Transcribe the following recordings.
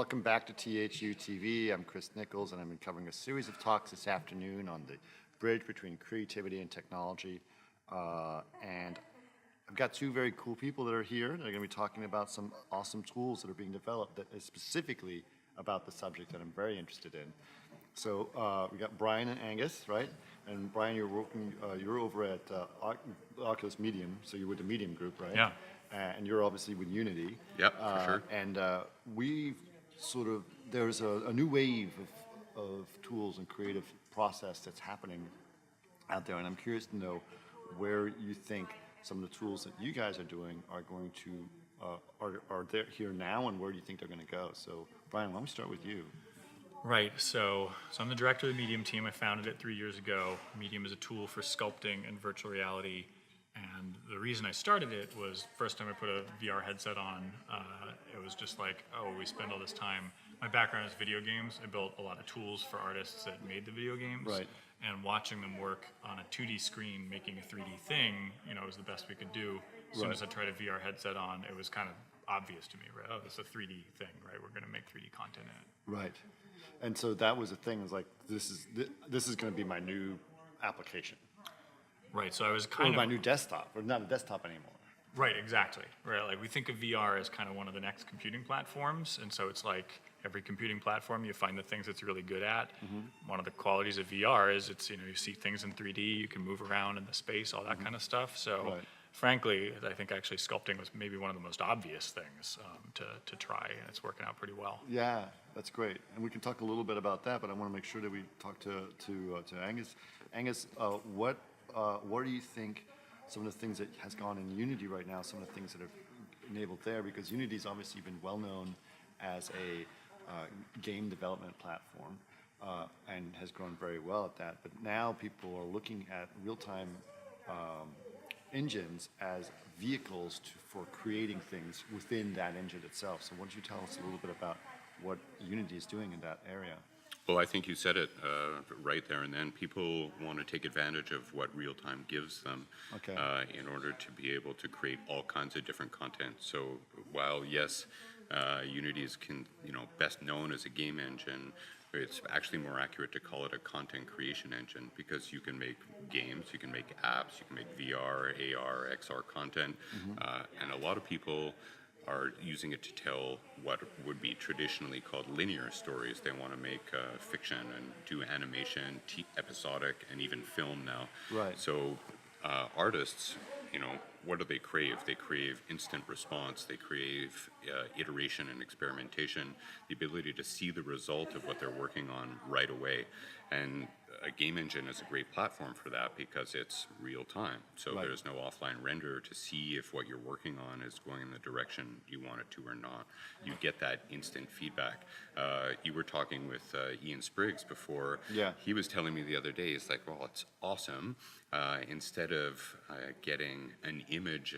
welcome back to THU TV. I'm Chris Nichols, and I've been covering a series of talks this afternoon on the bridge between creativity and technology. And I've got two very cool people that are here that are going to be talking about some awesome tools that are being developed that is specifically about the subject that I'm very interested in. So we got Brian and Angus, right? And Brian, you're over at Oculus Medium, so you're with the Medium group, right? Yeah. And you're obviously with Unity. Yep, for sure. And we've there's a new wave of tools and creative process that's happening out there, and I'm curious to know where you think some of the tools that you guys are doing are going to, are there here now, and where do you think they're going to go? So, Brian, let me start with you. Right, so I'm the director of the Medium team. I founded it 3 years ago. Medium is a tool for sculpting and virtual reality. And the reason I started it was first time I put a VR headset on, it was just like, oh, we spend all this time. My background is video games. I built a lot of tools for artists that made the video games. Right. And watching them work on a 2D screen, making a 3D thing, was the best we could do. As soon as I tried a VR headset on, it was kind of obvious to me, right? Oh, this is a 3D thing, right? We're going to make 3D content in it. Right. And so that was the thing, it was like, this is going to be my new application. Right, so I was kind of... my new desktop, or not a desktop anymore. Right, exactly. Right, like we think of VR as kind of one of the next computing platforms, and so it's like every computing platform, you find the things it's really good at. Mm-hmm. One of the qualities of VR is it's, you see things in 3D, you can move around in the space, all that kind of stuff. So frankly, I think actually sculpting was maybe one of the most obvious things to try, and it's working out pretty well. Yeah, that's great. And we can talk a little bit about that, but I want to make sure that we talk to Angus. Angus, what do you think some of the things that has gone in Unity right now, some of the things that are enabled there, because Unity's obviously been well known as a game development platform and has grown very well at that, but now people are looking at real-time engines as vehicles for creating things within that engine itself. So why don't you tell us a little bit about what Unity is doing in that area? Well, I think you said it right there and then. People want to take advantage of what real-time gives them in order to be able to create all kinds of different content. So while, yes, Unity is best known as a game engine, it's actually more accurate to call it a content creation engine, because you can make games, you can make apps, you can make VR, AR, XR content, and a lot of people are using it to tell what would be traditionally called linear stories. They want to make fiction and do animation, episodic, and even film now. Right. So artists, what do they crave? They crave instant response. They crave iteration and experimentation, the ability to see the result of what they're working on right away. And a game engine is a great platform for that because it's real time. So there's no offline render to see if what you're working on is going in the direction you want it to or not. You get that instant feedback. You were talking with Ian Spriggs before. Yeah. He was telling me the other day, it's like, well, it's awesome. Instead of getting an image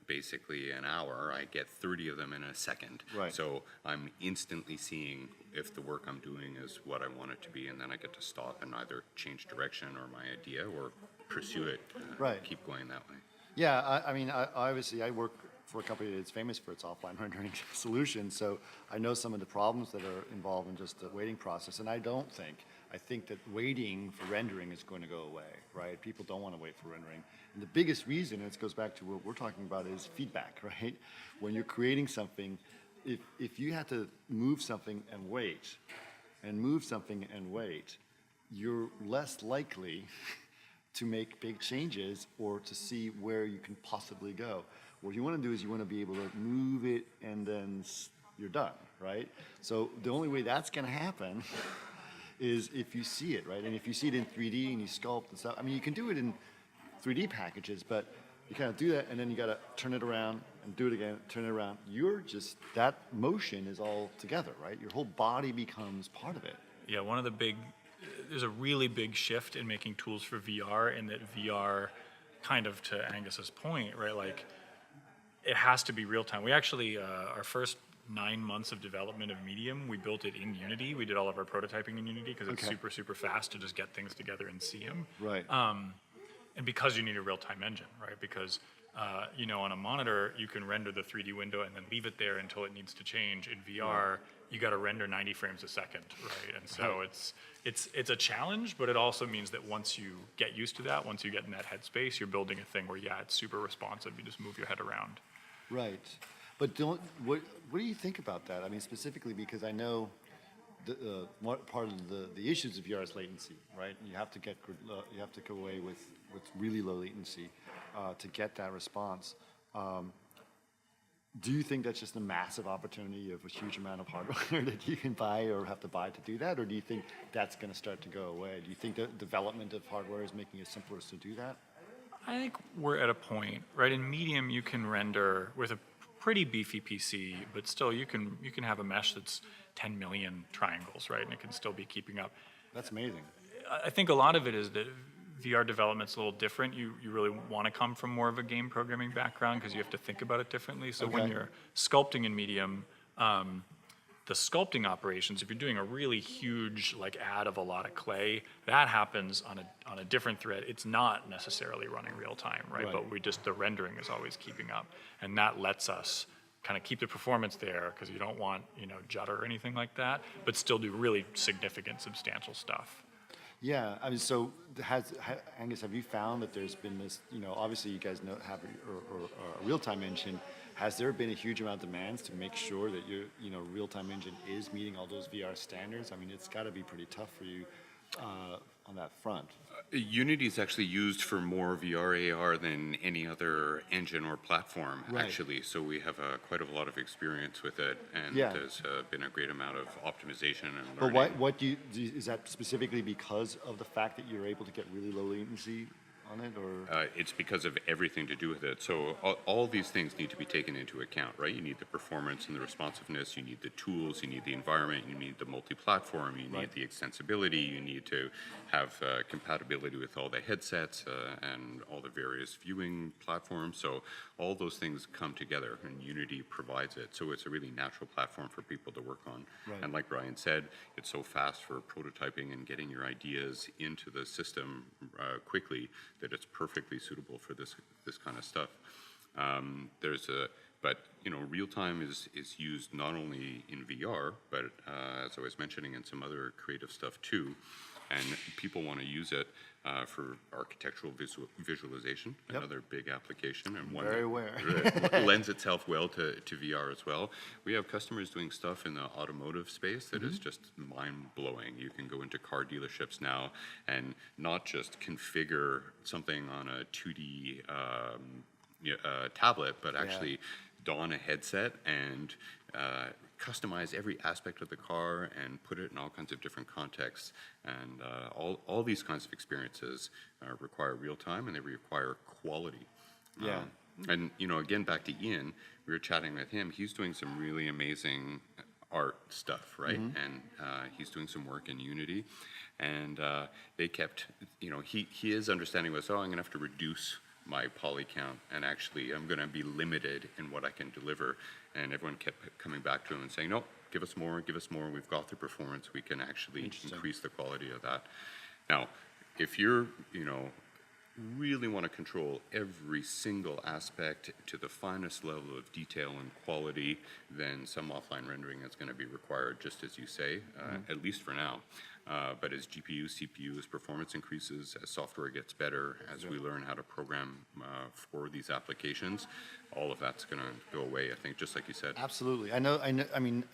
basically an hour, I get 30 of them in a second. Right. So I'm instantly seeing if the work I'm doing is what I want it to be, and then I get to stop and either change direction or my idea or pursue it, keep going that way. Yeah, I work for a company that's famous for its offline rendering solution, so I know some of the problems that are involved in just the waiting process, and I think that waiting for rendering is going to go away, right? People don't want to wait for rendering. And the biggest reason, and it goes back to what we're talking about, is feedback, right? When you're creating something, if you have to move something and wait, you're less likely to make big changes or to see where you can possibly go. What you want to do is you want to be able to move it and then you're done, right? So the only way that's going to happen is if you see it, right? And if you see it in 3D and you sculpt and stuff, you can do it in 3D packages, but you kind of do that and then you got to turn it around and do it again, turn it around. That motion is all together, right? Your whole body becomes part of it. Yeah, there's a really big shift in making tools for VR, in that VR, kind of to Angus's point, right? Like, it has to be real time. We actually, our first 9 months of development of Medium, we built it in Unity. We did all of our prototyping in Unity because it's super, super fast to just get things together and see them. Right. And because you need a real-time engine, right? Because, on a monitor, you can render the 3D window and then leave it there until it needs to change. In VR, you got to render 90 frames a second, right? And so it's a challenge, but it also means that once you get used to that, once you get in that headspace, you're building a thing where, yeah, it's super responsive. You just move your head around. Right. But what do you think about that? I mean, specifically because I know part of the issues of VR is latency, right? You have to go away with really low latency to get that response. Do you think that's just a massive opportunity of a huge amount of hardware that you can buy or have to buy to do that? Or do you think that's going to start to go away? Do you think the development of hardware is making it simpler to do that? I think we're at a point, right? In medium, you can render with a pretty beefy PC, but still you can have a mesh that's 10 million triangles, right? And it can still be keeping up. That's amazing. I think a lot of it is that VR development's a little different. You really want to come from more of a game programming background because you have to think about it differently. So when you're sculpting in medium, the sculpting operations, if you're doing a really huge like add of a lot of clay, that happens on a different thread. It's not necessarily running real time, right? But the rendering is always keeping up, and that lets us kind of keep the performance there because you don't want judder or anything like that, but still do really significant, substantial stuff. Yeah, I mean, so Angus, have you found that there's been this, obviously you guys have a real-time engine. Has there been a huge amount of demands to make sure that your, real-time engine is meeting all those VR standards? I mean, it's got to be pretty tough for you on that front. Unity is actually used for more VR AR than any other engine or platform, actually. So we have quite a lot of experience with it, and there's been a great amount of optimization and learning. But what is that specifically because of the fact that you're able to get really low latency on it, or? It's because of everything to do with it. So all these things need to be taken into account, right? You need the performance and the responsiveness, you need the tools, you need the environment, you need the multi-platform, you need the extensibility, you need to have compatibility with all the headsets and all the various viewing platforms. So all those things come together, and Unity provides it. So it's a really natural platform for people to work on. And like Brian said, it's so fast for prototyping and getting your ideas into the system quickly that it's perfectly suitable for this kind of stuff. But real time is used not only in VR, but as I was mentioning, in some other creative stuff too. And people want to use it for architectural visualization, another big application, and one that lends itself well to VR as well. We have customers doing stuff in the automotive space that is just mind-blowing. You can go into car dealerships now and not just configure something on a 2D tablet, but actually don a headset and customize every aspect of the car and put it in all kinds of different contexts. And all these kinds of experiences require real time, and they require quality. And again, back to Ian, we were chatting with him. He's doing some really amazing art stuff, right? And he's doing some work in Unity. And they kept, his understanding was, I'm going to have to reduce my poly count, and actually I'm going to be limited in what I can deliver. And everyone kept coming back to him and saying, no, give us more, we've got the performance, we can actually increase the quality of that. Now, if you're, really want to control every single aspect to the finest level of detail and quality, then some offline rendering is going to be required, just as you say, at least for now. But as GPUs, CPUs, performance increases, as software gets better, as we learn how to program for these applications, all of that's going to go away, I think, just like you said. Absolutely. I know. I mean,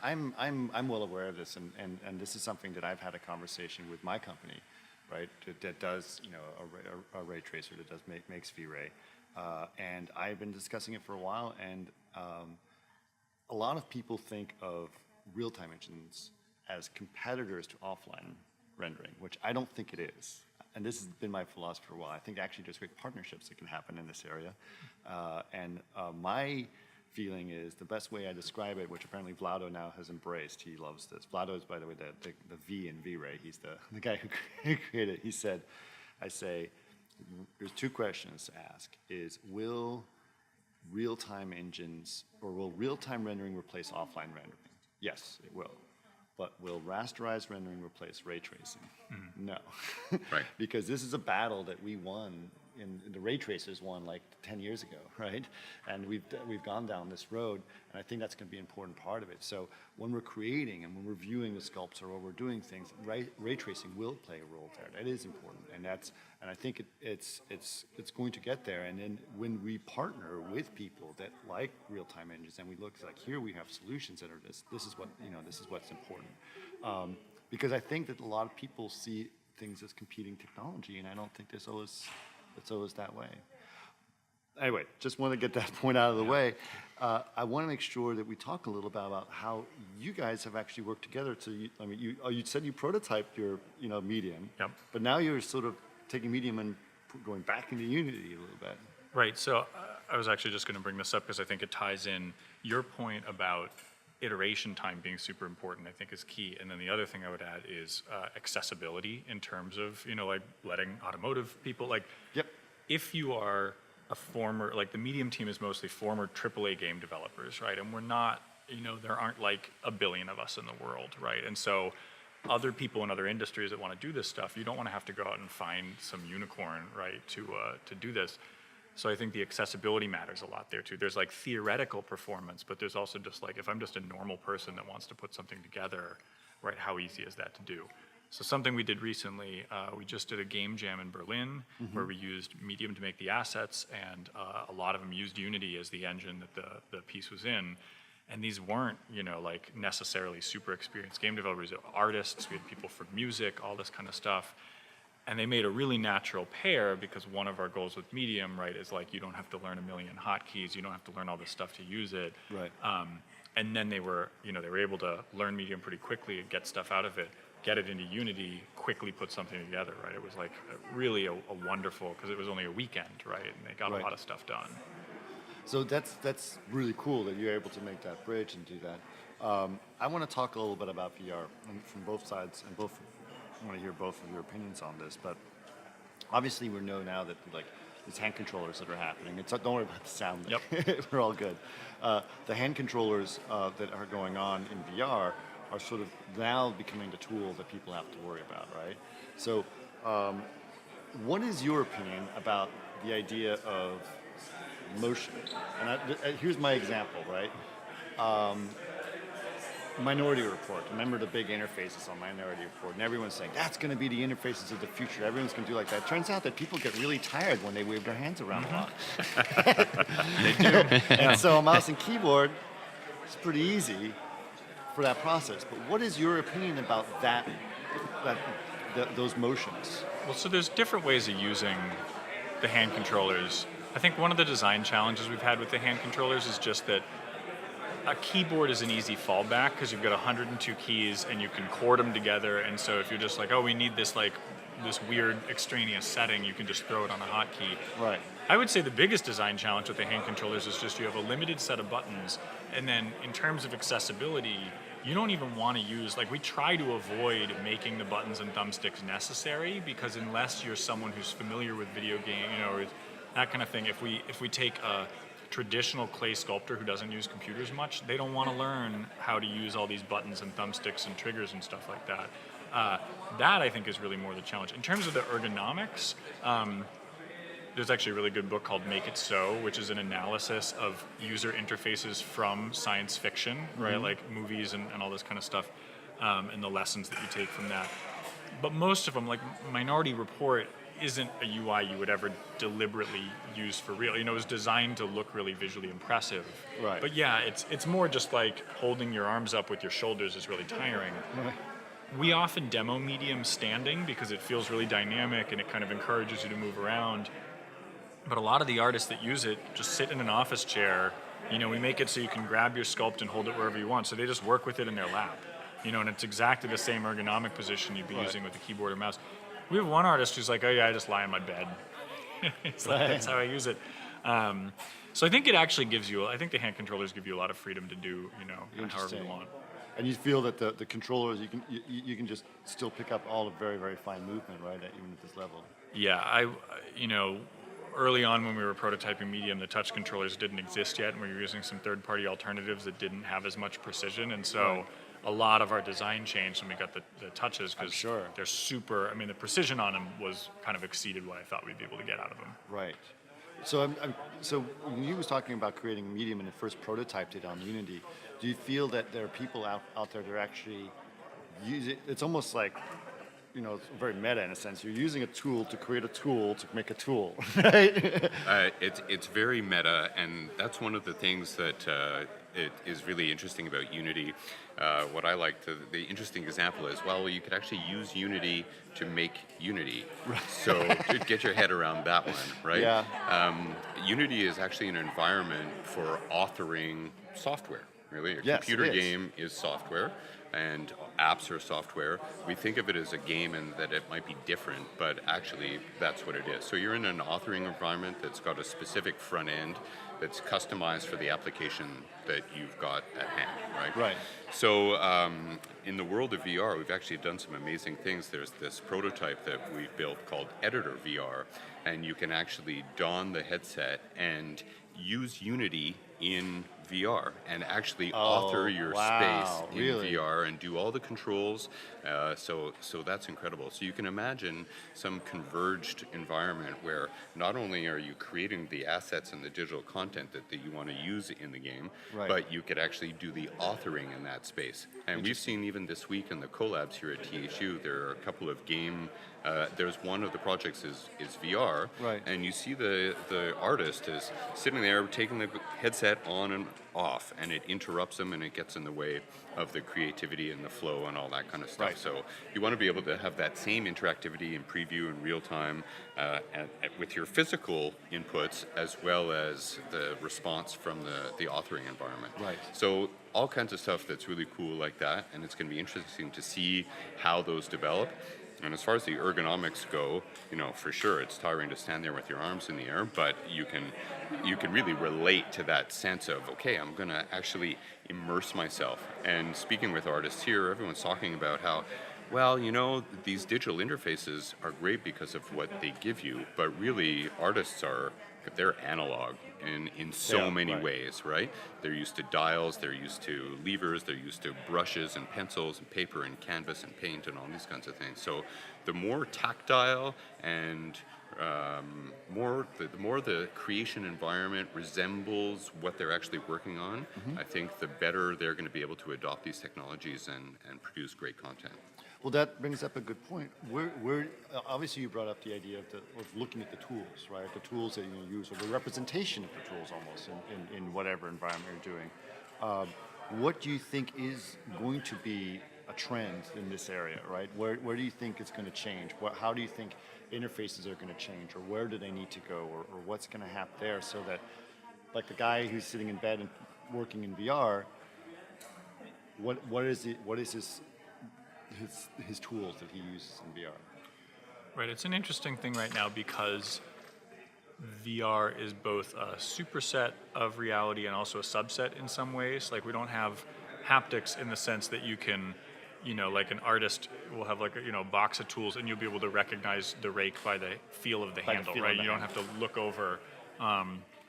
I'm well aware of this, and this is something that I've had a conversation with my company, right? That does, a ray tracer that makes V-Ray, and I've been discussing it for a while, and a lot of people think of real-time engines as competitors to offline rendering, which I don't think it is. And this has been my philosophy for a while. I think actually there's great partnerships that can happen in this area. And my feeling is the best way I describe it, which apparently Vlado now has embraced, he loves this. Vlado is, by the way, the V in V-Ray. He's the guy who created it. He said, I say, there's two questions to ask, is will real-time engines, or will real-time rendering replace offline rendering? Yes, it will. But will rasterized rendering replace ray tracing? No. Right. Because this is a battle that we won in the ray tracers one like 10 years ago, right? And we've gone down this road, and I think that's going to be an important part of it. So when we're creating and when we're viewing the sculpts or we're doing things, ray tracing will play a role there. That is important, and I think it's going to get there. And then when we partner with people that like real-time engines, and we look like, here we have solutions that are this is what's important, because I think that a lot of people see things as competing technology, and I don't think it's always that way. Anyway, just want to get that point out of the way. I want to make sure that we talk a little bit about how you guys have actually worked together to. You said you prototyped your medium, Yep. but now you're sort of taking medium and going back into Unity a little bit. Right. So I was actually just going to bring this up because I think it ties in your point about iteration time being super important, I think is key. And then the other thing I would add is accessibility in terms of, like letting automotive people, like, Yep. if you are a former, like the Medium team is mostly former AAA game developers, right? And we're not, there aren't like a billion of us in the world, right? And so other people in other industries that want to do this stuff, you don't want to have to go out and find some unicorn, right, to do this. So I think the accessibility matters a lot there too. There's like theoretical performance, but there's also just like, if I'm just a normal person that wants to put something together, right, how easy is that to do? So something we did recently, we just did a game jam in Berlin where we used Medium to make the assets, and a lot of them used Unity as the engine that the piece was in. And these weren't, like necessarily super experienced game developers, artists, we had people for music, all this kind of stuff. And they made a really natural pair because one of our goals with Medium, right, is like you don't have to learn a million hotkeys, you don't have to learn all this stuff to use it. Right. And then they were able to learn Medium pretty quickly and get stuff out of it, get it into Unity, quickly put something together, right? It was like really a wonderful, because it was only a weekend, right? And they got a lot of stuff done. So that's really cool that you're able to make that bridge and do that. I want to talk a little bit about VR from both sides, and I want to hear both of your opinions on this. But obviously, we know now that like these hand controllers that are happening. Don't worry about the sound. Yep. We're all good. The hand controllers that are going on in VR are sort of now becoming the tool that people have to worry about, right? So, what is your opinion about the idea of motion? And here's my example, right? Minority Report. Remember the big interfaces on Minority Report, and everyone's saying that's going to be the interfaces of the future. Everyone's going to do like that. Turns out that people get really tired when they wave their hands around a lot. They do. And so a mouse and keyboard is pretty easy for that process. But what is your opinion about those motions? Well, so there's different ways of using the hand controllers. I think one of the design challenges we've had with the hand controllers is just that a keyboard is an easy fallback because you've got 102 keys and you can chord them together. And so if you're just like, oh, we need this weird extraneous setting, you can just throw it on a hotkey. Right. I would say the biggest design challenge with the hand controllers is just you have a limited set of buttons. And then in terms of accessibility, you don't even want to use, like we try to avoid making the buttons and thumbsticks necessary, because unless you're someone who's familiar with video game, or that kind of thing, if we take a traditional clay sculptor who doesn't use computers much, they don't want to learn how to use all these buttons and thumbsticks and triggers and stuff like that. That I think is really more the challenge. In terms of the ergonomics, there's actually a really good book called Make It So, which is an analysis of user interfaces from science fiction, right? Like movies and all this kind of stuff, and the lessons that you take from that. But most of them, like Minority Report, isn't a UI you would ever deliberately use for real. It was designed to look really visually impressive. Right. But yeah, it's more just like holding your arms up with your shoulders is really tiring. Right. We often demo Medium standing because it feels really dynamic and it kind of encourages you to move around. But a lot of the artists that use it just sit in an office chair. We make it so you can grab your sculpt and hold it wherever you want. So they just work with it in their lap. And it's exactly the same ergonomic position you'd be using with a keyboard or mouse. We have one artist who's like, oh yeah, I just lie on my bed. It's like, that's how I use it. So I think it actually I think the hand controllers give you a lot of freedom to do, however you want. And you feel that the controllers, you can just still pick up all the very, very fine movement, right, even at this level. Yeah, early on when we were prototyping Medium, the touch controllers didn't exist yet, and we were using some third-party alternatives that didn't have as much precision, and so a lot of our design changed when we got the touches because sure. they're super. I mean, the precision on them was kind of exceeded what I thought we'd be able to get out of them. Right. So so when you was talking about creating a medium and it first prototyped it on Unity, do you feel that there are people out there that actually use it? It's almost like, it's very meta in a sense. You're using a tool to create a tool to make a tool, right? It's very meta, and that's one of the things that it is really interesting about Unity. What I like, the interesting example is, well, you could actually use Unity to make Unity. Right. So to get your head around that one, right? Yeah. Unity is actually an environment for authoring software, really. A Yes, computer it is. game is software, and apps are software. We think of it as a game and that it might be different, but actually that's what it is. So you're in an authoring environment that's got a specific front end that's customized for the application that you've got at hand, right? Right. So in the world of VR, we've actually done some amazing things. There's this prototype that we've built called Editor VR, and you can actually don the headset and use Unity in VR and actually author your space in really? VR and do all the controls. So that's incredible. So you can imagine some converged environment where not only are you creating the assets and the digital content that you want to use in the game, Right. but you could actually do the authoring in that space. And we've seen even this week in the collabs here at THU, there are a couple of there's one of the projects is VR, Right. and you see the artist is sitting there taking the headset on and off, and it interrupts them and it gets in the way of the creativity and the flow and all that kind of stuff. Right. So you want to be able to have that same interactivity in preview in real time with your physical inputs as well as the response from the authoring environment. Right. So all kinds of stuff that's really cool like that, and it's going to be interesting to see how those develop. And as far as the ergonomics go, for sure it's tiring to stand there with your arms in the air, but you can really relate to that sense of, okay, I'm going to actually immerse myself. And speaking with artists here, everyone's talking about how, well, these digital interfaces are great because of what they give you, but really artists they're analog in so many ways, right? They're used to dials, they're used to levers, they're used to brushes and pencils and paper and canvas and paint and all these kinds of things. So the more tactile and the more the creation environment resembles what they're actually working on, I think the better they're going to be able to adopt these technologies and produce great content. Well, that brings up a good point. Obviously you brought up the idea of looking at the tools, right? The tools that you use, or the representation of the tools almost in whatever environment you're doing. What do you think is going to be a trend in this area, right? Where do you think it's going to change? How do you think interfaces are going to change, or where do they need to go, or what's going to happen there, so that, like the guy who's sitting in bed and working in VR, what is his tools that he uses in VR? Right, it's an interesting thing right now because VR is both a superset of reality and also a subset in some ways. Like, we don't have haptics in the sense that you can, like an artist will have like a box of tools and you'll be able to recognize the rake by the feel of the handle, right? You don't have to look over.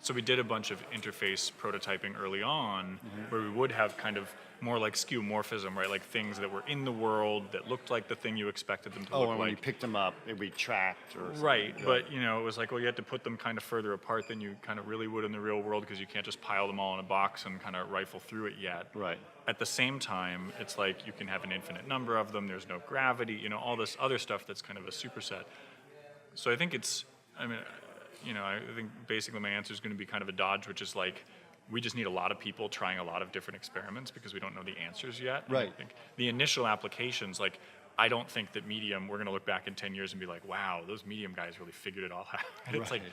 So we did a bunch of interface prototyping early on where we would have kind of more like skeuomorphism, right? Like things that were in the world that looked like the thing you expected them to look and when like. you picked them up, it'd be tracked or something. Right, but it was like, well, you had to put them kind of further apart than you kind of really would in the real world because you can't just pile them all in a box and kind of rifle through it yet. Right. At the same time, it's like you can have an infinite number of them, there's no gravity, all this other stuff that's kind of a superset. So I think I think basically my answer is going to be kind of a dodge, which is like, we just need a lot of people trying a lot of different experiments because we don't know the answers yet. Right. I think the initial applications, like, I don't think that Medium, we're going to look back in 10 years and be like, wow, those Medium guys really figured it all out. It's like,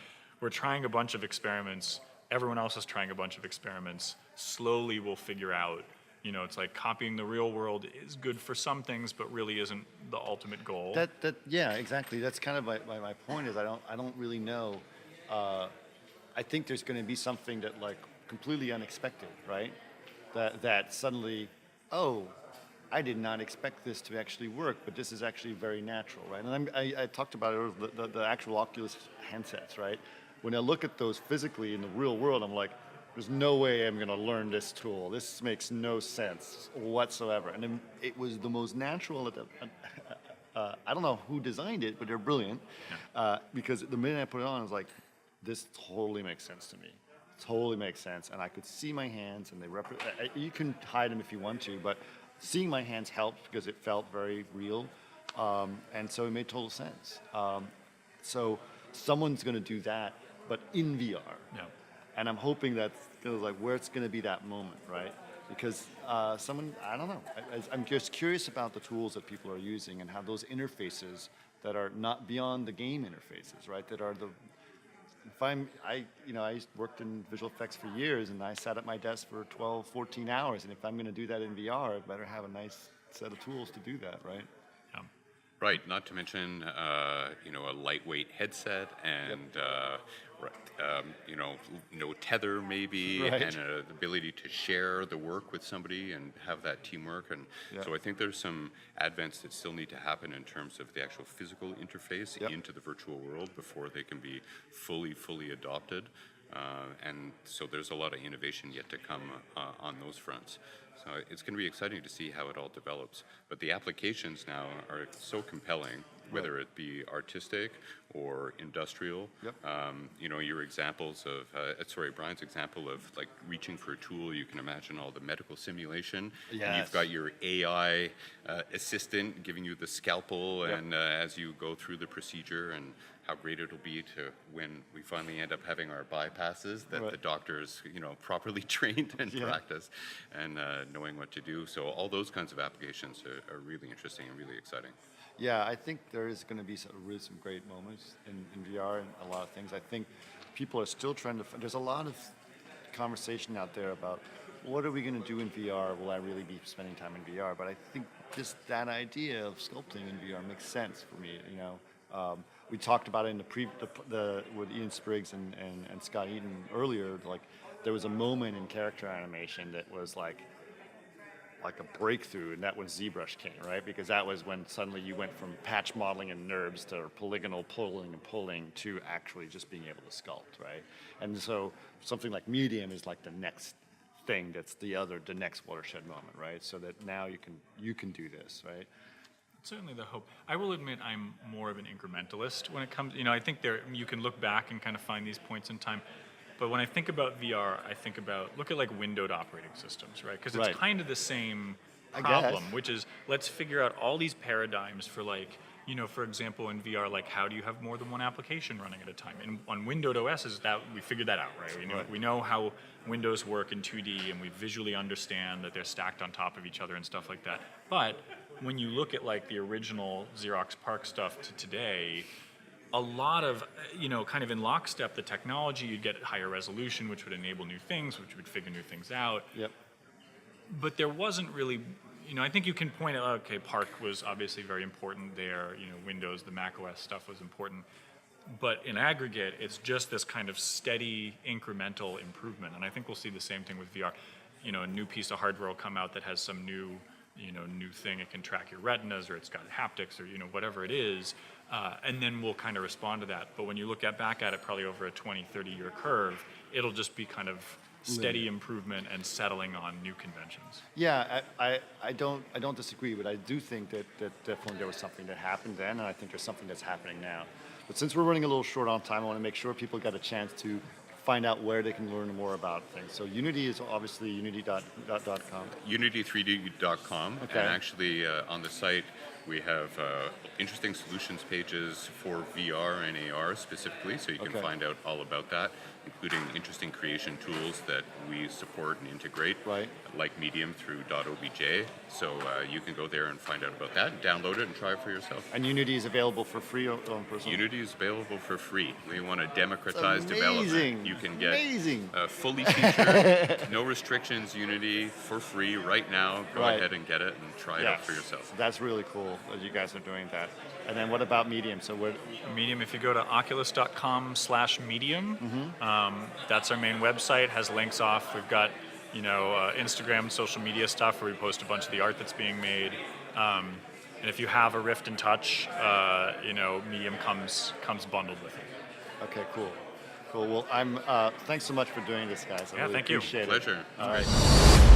we're trying a bunch of experiments. Everyone else is trying a bunch of experiments. Slowly we'll figure out, it's like copying the real world is good for some things, but really isn't the ultimate goal. Yeah, exactly. That's kind of my point is I don't really know. I think there's going to be something that like completely unexpected, right? That suddenly, I did not expect this to actually work, but this is actually very natural, right? And I talked about it, the actual Oculus handsets, right? When I look at those physically in the real world, I'm like, there's no way I'm going to learn this tool. This makes no sense whatsoever. And then it was the most natural. I don't know who designed it, but they're brilliant. Because the minute I put it on, I was like, this totally makes sense to me. Totally makes sense. And I could see my hands, and you can hide them if you want to, but seeing my hands helped because it felt very real. And so it made total sense. So someone's going to do that, but in VR. Yeah. And I'm hoping that's like where it's going to be that moment, right? Because I don't know. I'm just curious about the tools that people are using and how those interfaces that are not beyond the game interfaces, right? That are I worked in visual effects for years, and I sat at my desk for 12, 14 hours. And if I'm going to do that in VR, I better have a nice set of tools to do that, right? Yeah. Right, not to mention, a lightweight headset and, no tether maybe, Right. and the ability to share the work with somebody and have that teamwork. And so I think there's some advents that still need to happen in terms of the actual physical interface into the virtual world before they can be fully adopted. And so there's a lot of innovation yet to come on those fronts. So it's going to be exciting to see how it all develops. But the applications now are so compelling, whether it be artistic or industrial. Your examples of, Brian's example of like reaching for a tool, you can imagine all the medical simulation. Yes. And you've got your AI assistant giving you the scalpel and as you go through the procedure, and how great it'll be to when we finally end up having our bypasses that the doctors, properly trained and practice and knowing what to do. So all those kinds of applications are really interesting and really exciting. Yeah, I think there is going to be some great moments in VR and a lot of things. I think people are still trying to there's a lot of conversation out there about what are we going to do in VR? Will I really be spending time in VR? But I think just that idea of sculpting in VR makes sense for me. We talked about it in with Ian Spriggs and Scott Eaton earlier. Like there was a moment in character animation that was like a breakthrough, and that when ZBrush came, right? Because that was when suddenly you went from patch modeling and NURBS to polygonal pulling to actually just being able to sculpt, right? And so something like Medium is like the next thing that's the next watershed moment, right? So that now you can do this, right? Certainly the hope. I will admit I'm more of an incrementalist when it comes, I think you can look back and kind of find these points in time. But when I think about VR, I think look at like windowed operating systems, right? Because it's kind of the same problem, which is let's figure out all these paradigms for like, for example, in VR, like how do you have more than one application running at a time? And on windowed OSs, we figured that out, right? We know how windows work in 2D, and we visually understand that they're stacked on top of each other and stuff like that. But when you look at like the original Xerox PARC stuff to today, a lot of, kind of in lockstep, the technology, you'd get higher resolution, which would enable new things, which would figure new things out. Yep. But there wasn't really, I think you can point out, okay, PARC was obviously very important there, Windows, the Mac OS stuff was important. But in aggregate, it's just this kind of steady incremental improvement. And I think we'll see the same thing with VR. A new piece of hardware will come out that has some new thing. It can track your retinas, or it's got haptics, or whatever it is, and then we'll kind of respond to that. But when you look back at it, probably over a 20, 30-year curve, it'll just be kind of steady improvement and settling on new conventions. Yeah, I don't disagree, but I do think that definitely there was something that happened then, and I think there's something that's happening now. But since we're running a little short on time, I want to make sure people get a chance to find out where they can learn more about things. So Unity is obviously unity.com. Unity3D.com. Okay. And actually on the site we have interesting solutions pages for VR and AR specifically, so you can find out all about that, including interesting creation tools that we support and integrate, like Medium through .obj. So you can go there and find out about that, download it, and try it for yourself. And Unity is available for free on personal? Unity is available for free. We want to democratize development. You can get fully featured, no restrictions Unity for free right now. Go ahead and get it and try it out for yourself. That's really cool that you guys are doing that. And then what about Medium? So Medium, if you go to oculus.com/medium, that's our main website, has links off. We've got, Instagram, social media stuff where we post a bunch of the art that's being made. And if you have a Rift and Touch, Medium comes bundled with it. Okay, cool. Cool. Well, thanks so much for doing this, guys. I Yeah, really thank you. appreciate it. Pleasure. All right.